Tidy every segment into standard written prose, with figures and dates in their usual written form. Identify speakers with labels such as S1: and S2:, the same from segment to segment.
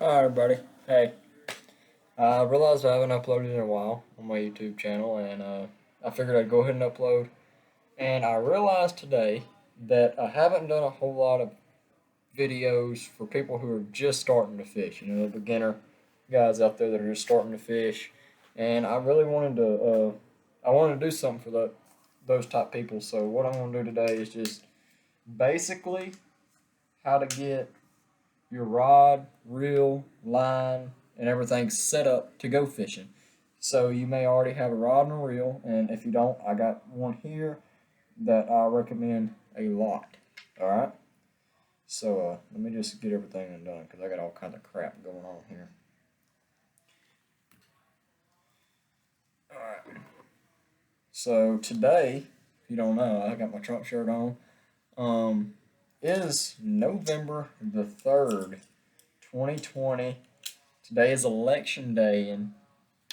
S1: Hi everybody. Hey, I realized I haven't uploaded in a while on my YouTube channel, and I figured I'd go ahead and upload. And I realized today that I haven't done a whole lot of videos for people who are just starting to fish. The beginner guys out there that are just starting to fish. And I really wanted to, I wanted to do something for those type people. So what I'm going to do today is just basically how to get your rod, reel, line, and everything set up to go fishing. So you may already have a rod and a reel, and if you don't, I got one here that I recommend a lot. All right. So let me just get everything undone because I got all kinds of crap going on here. All right. So today, if you don't know, I got my Trump shirt on. Is November the 3rd, 2020. Today is election day in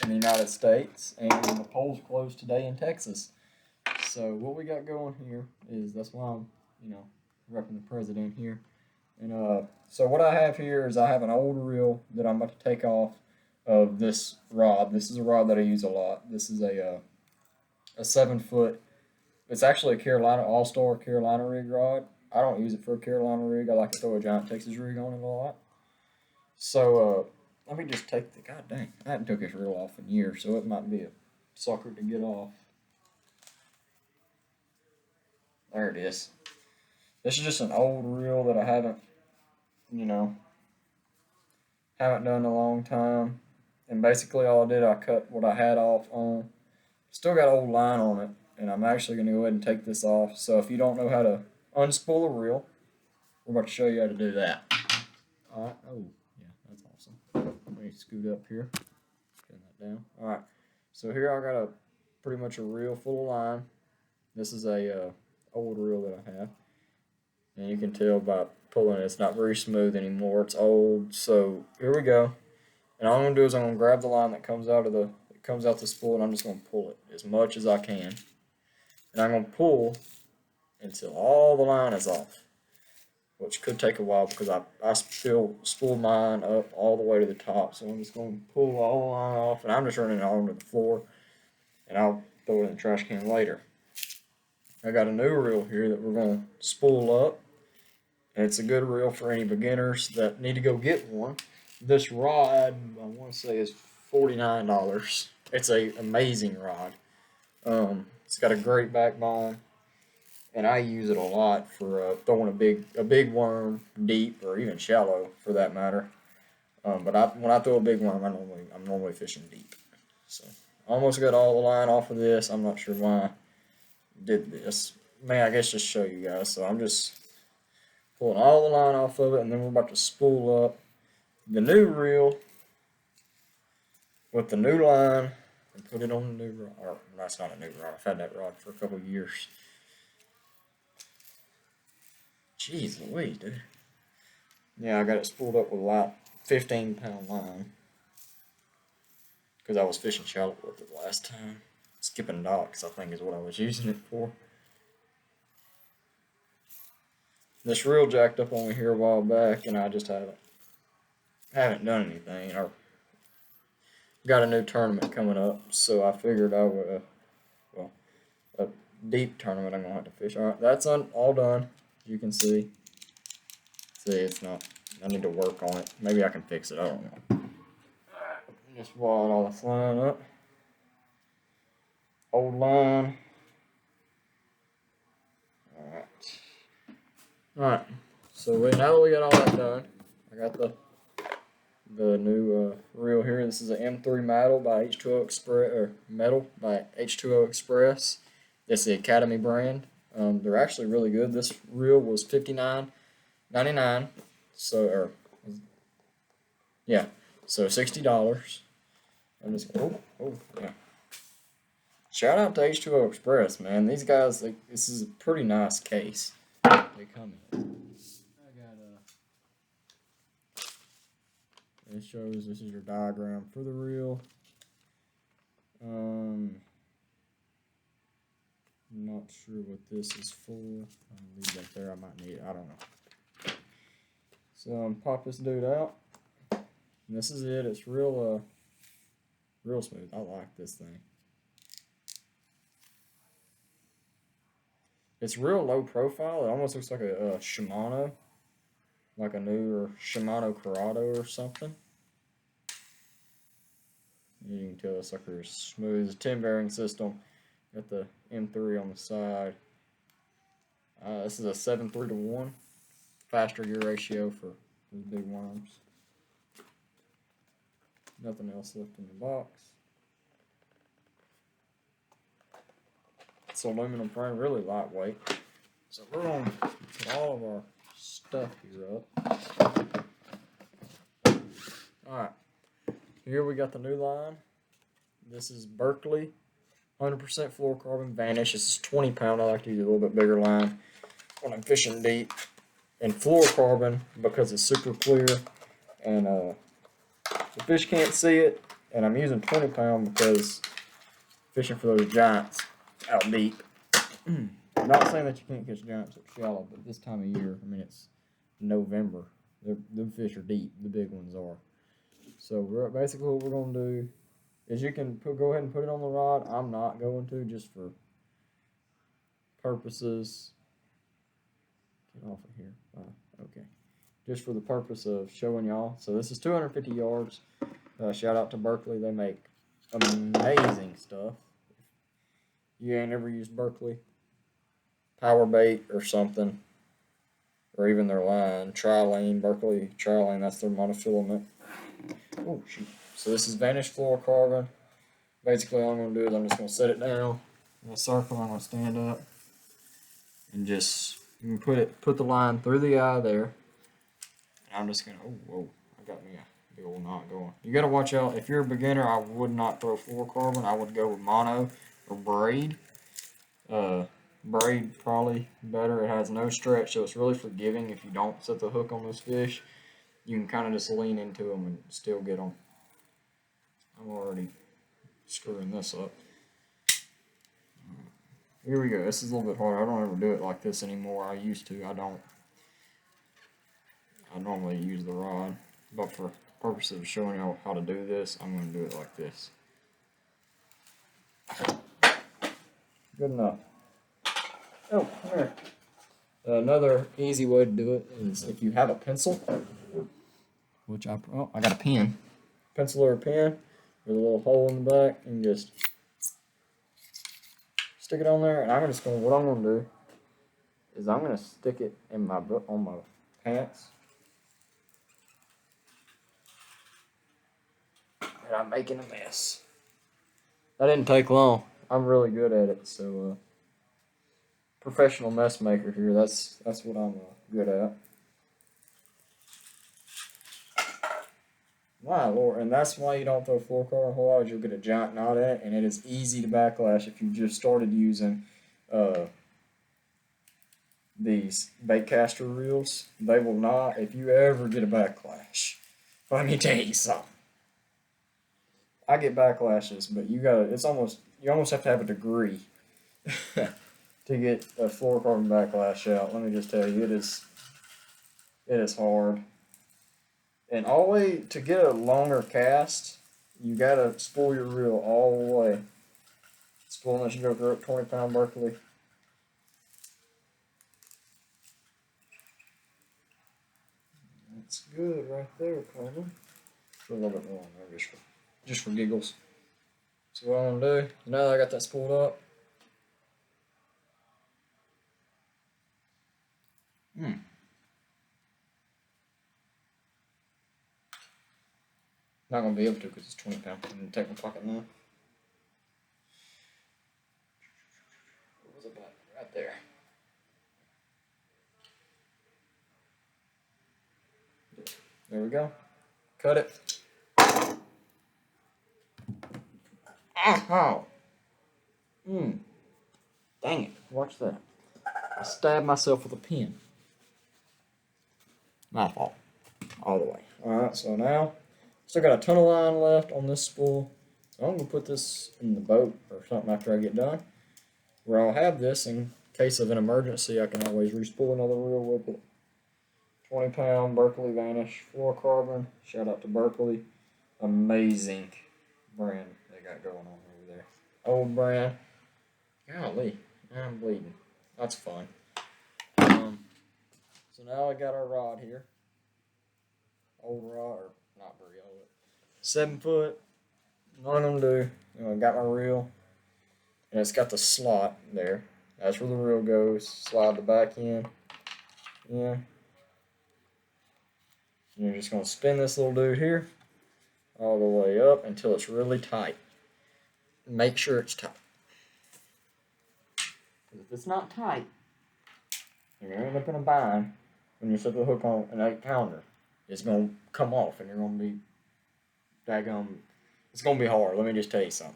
S1: the United States, and the polls closed today in Texas. So what we got going here is that's why I'm, repping the president here. And so what I have here is I have an old reel that I'm about to take off of this rod. This is a rod that I use a lot. This is a 7 foot. It's actually a Carolina All-Star Carolina rig rod. I don't use it for a Carolina rig. I like to throw a giant Texas rig on it a lot. So let me just take the, god dang, I haven't took this reel off in years, so it might be a sucker to get off. There it is. This is just an old reel that I haven't done in a long time. And basically all I did, I cut what I had off on. Still got old line on it, and I'm actually going to go ahead and take this off. So if you don't know how to unspool a reel, we're about to show you how to do that. Alright, oh, yeah, that's awesome. Let me scoot up here. Turn that down. Alright, so here I got pretty much a reel full of line. This is a old reel that I have. And you can tell by pulling it, it's not very smooth anymore. It's old. So here we go. And all I'm gonna do is I'm gonna grab the line that comes out the spool, and I'm just gonna pull it as much as I can. And I'm gonna pull until all the line is off, which could take a while because I still spool mine up all the way to the top. So I'm just gonna pull all the line off, and I'm just running it all onto the floor, and I'll throw it in the trash can later. I got a new reel here that we're gonna spool up. And it's a good reel for any beginners that need to go get one. This rod, I want to say, is $49. It's an amazing rod. It's got a great backbone, and I use it a lot for throwing a big worm deep or even shallow for that matter. But when I throw a big worm, I'm normally fishing deep. So I almost got all the line off of this. I'm not sure why I did this. I guess just show you guys. So I'm just pulling all the line off of it, and then we're about to spool up the new reel with the new line and put it on the new rod. Or, that's not a new rod. I've had that rod for a couple of years. Jeez Louise, dude. Yeah, I got it spooled up with a 15-pound line because I was fishing shallow with it last time. Skipping docks, I think, is what I was using it for. This reel jacked up on me here a while back, and I just haven't done anything. Or got a new tournament coming up, so I figured I would, a deep tournament I'm gonna have to fish. All right, that's all done. You can see. See, it's not. I need to work on it. Maybe I can fix it. I don't know. All right, just wad all this line up. Old line. Alright, so now that we got all that done, I got the new reel here. This is an M3 Metal by H2O Express. It's the Academy brand. They're actually really good. This reel was $59.99. So $60. I'm just yeah. Shout out to H2O Express, man. These guys, this is a pretty nice case they come in. I got it shows this is your diagram for the reel. I'm not sure what this is for. I'll leave that there. I might need it. I don't know. So pop this dude out. And this is it. It's real real smooth. I like this thing. It's real low profile. It almost looks like a Shimano, like a newer Shimano Corrado or something. You can tell this sucker is smooth. It's a 10 bearing system. Got the M3 on the side. This is a 7:3 to 1. Faster gear ratio for these big worms. Nothing else left in the box. It's aluminum frame, really lightweight. So we're going to put all of our stuff here up. Alright, here we got the new line. This is Berkeley, 100% fluorocarbon Vanish. This is 20 pound. I like to use a little bit bigger line when I'm fishing deep. And fluorocarbon because it's super clear and the fish can't see it. And I'm using 20 pound because fishing for those giants out deep. I'm not saying that you can't catch giants up shallow, but this time of year, I mean, it's November. The fish are deep. The big ones are. So basically what we're going to do is you can go ahead and put it on the rod. I'm not going to, just for purposes. Get off of here. Okay. Just for the purpose of showing y'all. So this is 250 yards. Shout out to Berkeley. They make amazing stuff. You ain't ever used Berkeley power bait or something, or even their line, Trilane, Berkeley Trilane, that's their monofilament. Oh, shoot. So this is Vanish fluorocarbon. Basically all I'm going to do is I'm just going to set it down in a circle. I'm going to stand up and just put the line through the eye there. And I'm just going to, oh, whoa, I got me a big old knot going. You got to watch out. If you're a beginner, I would not throw fluorocarbon. I would go with mono or braid. Braid probably better. It has no stretch, so it's really forgiving. If you don't set the hook on those fish, you can kind of just lean into them and still get them. I'm already screwing this up. Here we go. This is a little bit harder. I don't ever do it like this anymore. I used to. I don't. I normally use the rod, but for purposes of showing you how to do this, I'm going to do it like this. Good enough. Oh, come here. Another easy way to do it is if you have a pencil, which I got a pen. Pencil or a pen with a little hole in the back, and just stick it on there. And what I'm going to do is I'm going to stick it in on my pants. And I'm making a mess. That didn't take long. I'm really good at it, so professional mess maker here. That's what I'm good at. My lord, and that's why you don't throw fluorocarbon a whole lot. You'll get a giant knot in it, and it is easy to backlash if you just started using these bait caster reels. They will not, if you ever get a backlash. Let me tell you something. I get backlashes, but you almost have to have a degree to get a fluorocarbon backlash out. Let me just tell you, it is hard. And always, to get a longer cast, you gotta spool your reel all the way. Spool unless you go for a 20 pound Berkeley. That's good right there, probably. Put a little bit more on there just for giggles. So what I'm gonna do, now that I got that spooled up, not gonna be able to because it's 20 pounds. I'm gonna take my pocket now. What was it about? Right there. There we go. Cut it. Ow! Dang it. Watch that. I stabbed myself with a pin. My fault. All the way. Alright, so now, still got a ton of line left on this spool. So I'm going to put this in the boat or something after I get done, where I'll have this in case of an emergency. I can always re-spool another reel with it. 20-pound Berkeley Vanish fluorocarbon. Shout out to Berkeley. Amazing brand they got going on over there. Old brand. Golly, I'm bleeding. That's fun. So now I got our rod here. Old rod, or not very old. 7 foot. What I'm gonna do, I got my reel, and it's got the slot there. That's where the reel goes. Slide the back in. Yeah. And you're just gonna spin this little dude here all the way up until it's really tight. Make sure it's tight. If it's not tight, you're gonna end up in a bind when you set the hook on an 8-pounder. It's gonna come off, and you're gonna be daggum. It's gonna be hard. Let me just tell you something.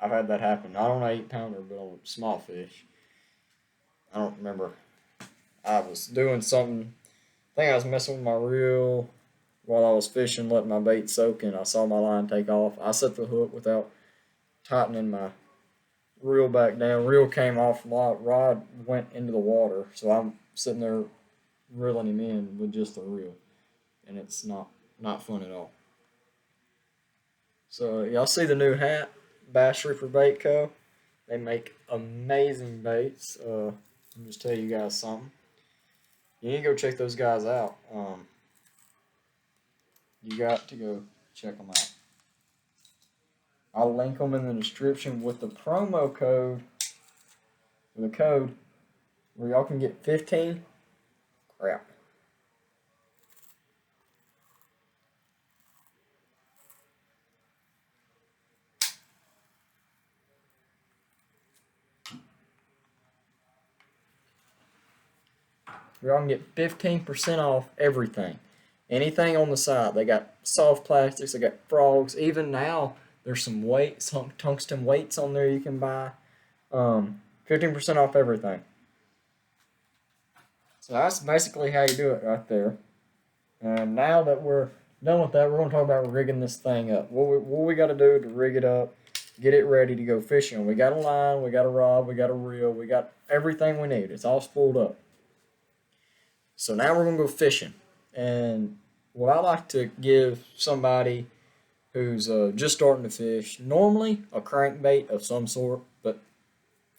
S1: I've had that happen, not on an 8-pounder, but on small fish. I don't remember. I was doing something. I think I was messing with my reel while I was fishing, letting my bait soak, and I saw my line take off. I set the hook without tightening my reel back down. Reel came off, rod went into the water, so I'm sitting there reeling him in with just the reel, and it's not fun at all. So y'all see the new hat, Bass Reaper Bait Co. They make amazing baits. Let me just tell you guys something. You need to go check those guys out. You got to go check them out. I'll link them in the description with the promo code, with a code where y'all can get 15. Crap. Y'all can get 15% off everything. Anything on the side. They got soft plastics, they got frogs. Even now, there's some weights, tungsten weights on there you can buy. 15% off everything. So that's basically how you do it right there. And now that we're done with that, we're going to talk about rigging this thing up. What we got to do to rig it up, get it ready to go fishing. We got a line, we got a rod, we got a reel, we got everything we need. It's all spooled up. So now we're going to go fishing. And what I like to give somebody who's just starting to fish, normally a crankbait of some sort, but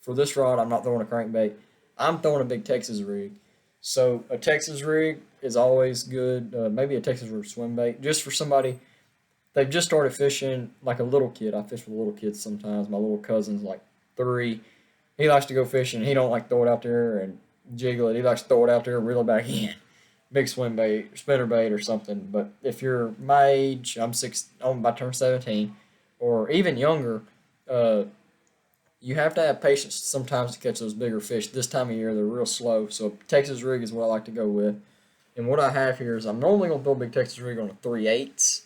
S1: for this rod, I'm not throwing a crankbait. I'm throwing a big Texas rig. So a Texas rig is always good. Maybe a Texas rig swim bait, just for somebody, they've just started fishing, like a little kid. I fish with little kids sometimes. My little cousin's like 3. He likes to go fishing. He don't like throw it out there and jiggle it. He likes to throw it out there and reel it back in. Big swim bait, spinner bait or something. But if you're my age, I'm about to turn 17, or even younger, you have to have patience sometimes to catch those bigger fish. This time of year, they're real slow. So Texas rig is what I like to go with. And what I have here is I'm normally going to throw a big Texas rig on a 3/8,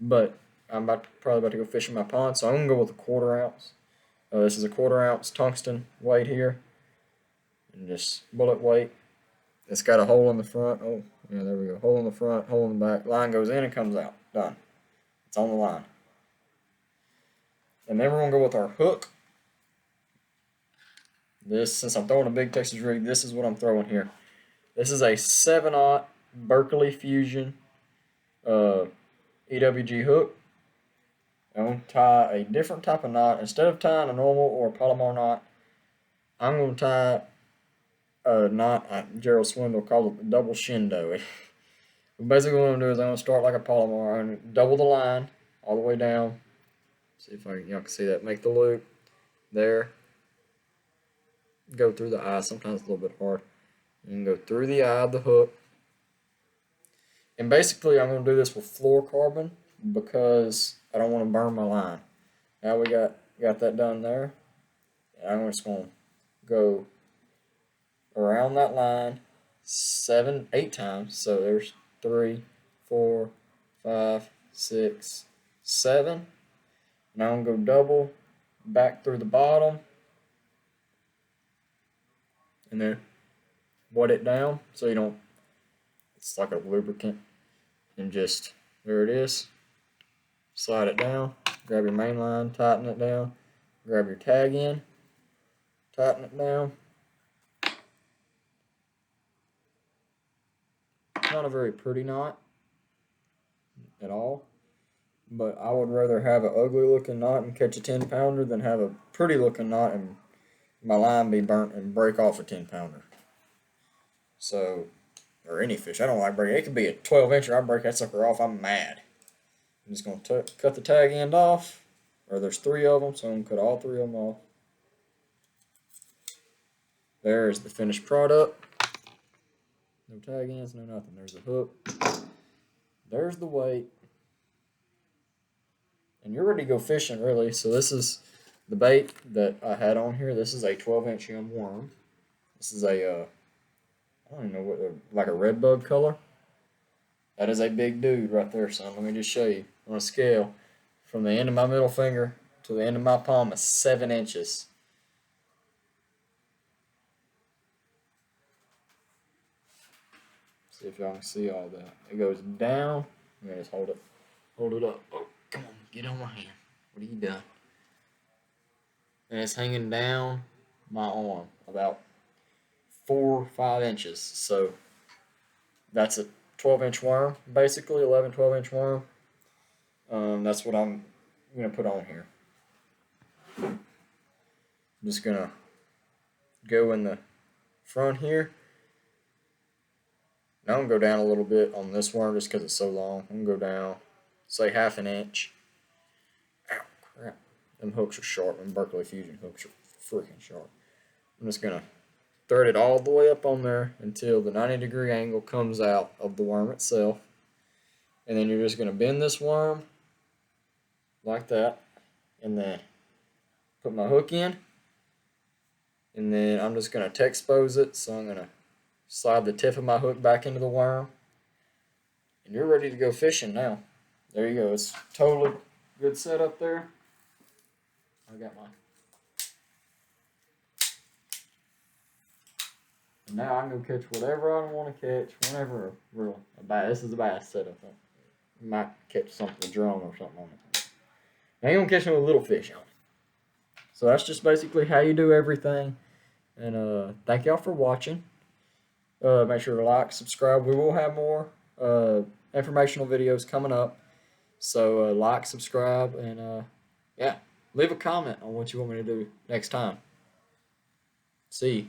S1: but I'm probably about to go fishing my pond, so I'm going to go with a 1/4 ounce. This is a 1/4 ounce tungsten weight here, and just bullet weight. It's got a hole in the front. Oh, yeah, there we go. Hole in the front, hole in the back. Line goes in and comes out. Done. It's on the line. And then we're going to go with our hook. Since I'm throwing a big Texas rig, this is what I'm throwing here. This is a 7/0 Berkeley Fusion EWG hook. I'm going to tie a different type of knot. Instead of tying a normal or a Palomar knot, I'm going to tie a knot. Gerald Swindle calls it the double shindo. Basically what I'm going to do is I'm going to start like a Palomar. I'm going to double the line all the way down. See if y'all can see that. Make the loop there. Go through the eye. Sometimes it's a little bit hard. You can go through the eye of the hook. And basically I'm going to do this with fluorocarbon because I don't want to burn my line. Now we got that done there. And I'm just going to go around that line 8 times. So there's 3, 4, 5, 6, 7. Now I'm going to go double back through the bottom. And then wet it down so you don't, it's like a lubricant, and just, there it is, slide it down, grab your main line, tighten it down, grab your tag in, tighten it down, not a very pretty knot at all. But I would rather have an ugly looking knot and catch a 10-pounder than have a pretty looking knot and my line be burnt and break off a 10-pounder. So, or any fish. I don't like breaking. It could be a 12-incher. I break that sucker off. I'm mad. I'm just going to cut the tag end off. Or there's 3 of them, so I'm going to cut all 3 of them off. There's the finished product. No tag ends, no nothing. There's the hook. There's the weight. And you're ready to go fishing, really. So this is the bait that I had on here. This is a 12-inch young worm. This is a, I don't even know what, like a red bug color. That is a big dude right there, son. Let me just show you on a scale. From the end of my middle finger to the end of my palm is 7 inches. See if y'all can see all that. It goes down. Let me just hold it. Hold it up. Oh, come on, get on my hand. What are you doing? And it's hanging down my arm about 4 or 5 inches. So that's a 12-inch worm, basically 11, 12-inch worm. That's what I'm gonna put on here. I'm just gonna go in the front here. Now I'm gonna go down a little bit on this worm just because it's so long. I'm gonna go down, say 1/2 inch. Ow, crap. Them hooks are sharp. Them Berkeley Fusion hooks are freaking sharp. I'm just gonna thread it all the way up on there until the 90-degree angle comes out of the worm itself. And then you're just gonna bend this worm like that, and then put my hook in, and then I'm just gonna expose it. So I'm gonna slide the tip of my hook back into the worm, and you're ready to go fishing now. There you go. It's totally good setup there. I got mine. And now I can go catch whatever I want to catch, whenever. Real a bass. This is a bass setup. I might catch something, a drum or something on it. I ain't gonna catch no little fish on it. So that's just basically how you do everything. And thank y'all for watching. Make sure to like, subscribe. We will have more informational videos coming up. So like, subscribe, and yeah, leave a comment on what you want me to do next time. See you.